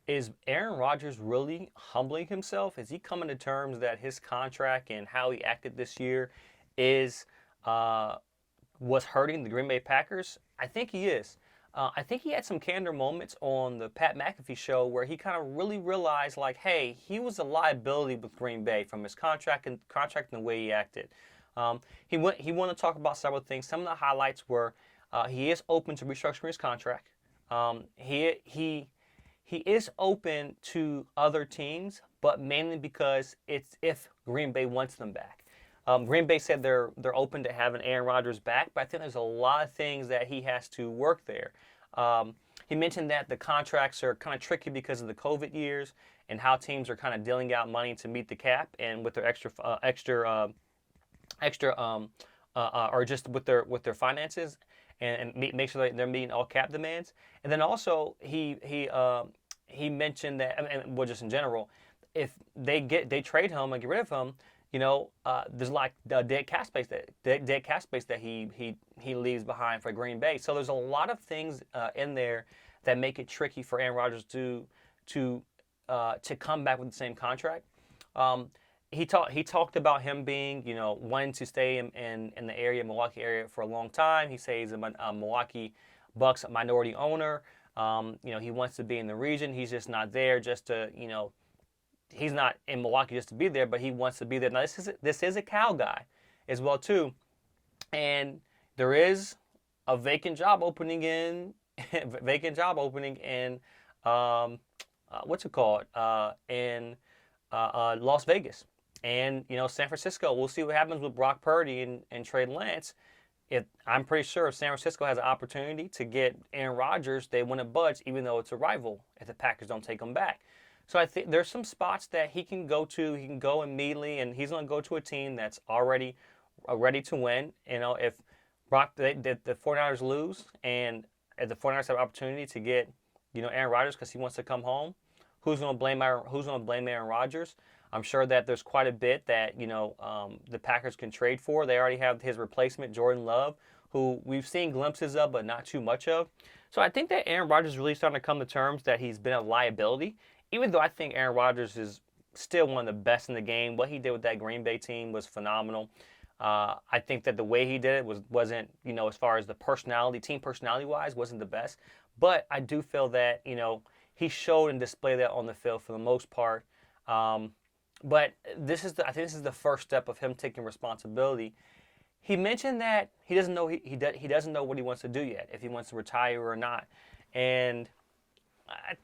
is Aaron Rodgers really humbling himself? Is he coming to terms that his contract and how he acted this year is uh, was hurting the Green Bay Packers? I think he is. I think he had some candor moments on the Pat McAfee show where he kind of really realized, like, hey, he was a liability with Green Bay from his contract and the way he acted. He wanted to talk about several things. Some of the highlights were he is open to restructuring his contract. He is open to other teams, but mainly because it's if Green Bay wants them back. Green Bay said they're open to having Aaron Rodgers back, but I think there's a lot of things that he has to work there. He mentioned that the contracts are kind of tricky because of the COVID years and how teams are kind of dealing out money to meet the cap and with their extra or just with their finances and make sure that they're meeting all cap demands. And then also he mentioned that, and well, just in general, if they trade him and get rid of him, there's like dead cap space that he leaves behind for Green Bay. So there's a lot of things in there that make it tricky for Aaron Rodgers to come back with the same contract. He talked about him being, wanting to stay in the area, Milwaukee area, for a long time. He says he's a Milwaukee Bucks minority owner. He wants to be in the region. He's just not there just to, he's not in Milwaukee just to be there, but he wants to be there. Now this is a Cal guy as well too, and there is a vacant job opening in what's it called in Las Vegas. And San Francisco. We'll see what happens with Brock Purdy and Trey Lance. I'm pretty sure if San Francisco has an opportunity to get Aaron Rodgers, they wouldn't budge, even though it's a rival. If the Packers don't take him back, so I think there's some spots that he can go to. He can go immediately, and he's going to go to a team that's already ready to win. If the 49ers lose, and if the 49ers have an opportunity to get Aaron Rodgers because he wants to come home, who's going to blame Aaron Rodgers? I'm sure that there's quite a bit that the Packers can trade for. They already have his replacement, Jordan Love, who we've seen glimpses of, but not too much of. So I think that Aaron Rodgers is really starting to come to terms that he's been a liability. Even though I think Aaron Rodgers is still one of the best in the game, what he did with that Green Bay team was phenomenal. I think that the way he did it wasn't as far as the team personality wise, wasn't the best. But I do feel that he showed and displayed that on the field for the most part. But I think this is the first step of him taking responsibility. He mentioned that he doesn't know he doesn't know what he wants to do yet, if he wants to retire or not, and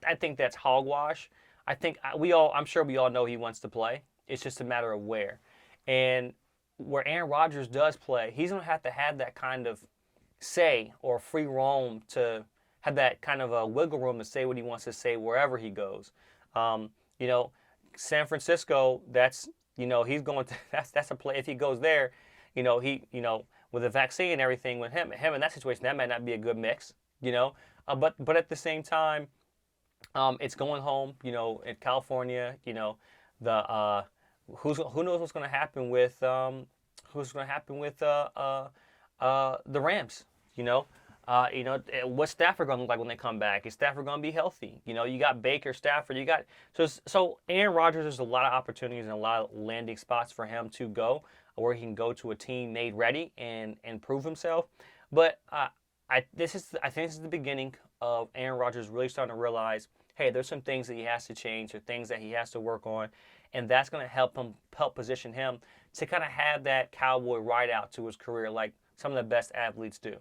I think that's hogwash. I'm sure we all know he wants to play. It's just a matter of where, and where Aaron Rodgers does play, he's gonna have to have that kind of say or free roam to have that kind of a wiggle room to say what he wants to say wherever he goes. Um, you know, San Francisco, he's going to that's a play. If he goes there, with the vaccine and everything with him in that situation, that might not be a good mix. But at the same time, it's going home. In California, the who knows what's going to happen with the Rams. What's Stafford going to look like when they come back? Is Stafford going to be healthy? You got Baker, Stafford. You got so Aaron Rodgers. There's a lot of opportunities and a lot of landing spots for him to go, where he can go to a team made ready and prove himself. But I think this is the beginning of Aaron Rodgers really starting to realize, hey, there's some things that he has to change, or things that he has to work on, and that's going to help position him to kind of have that cowboy ride out to his career like some of the best athletes do.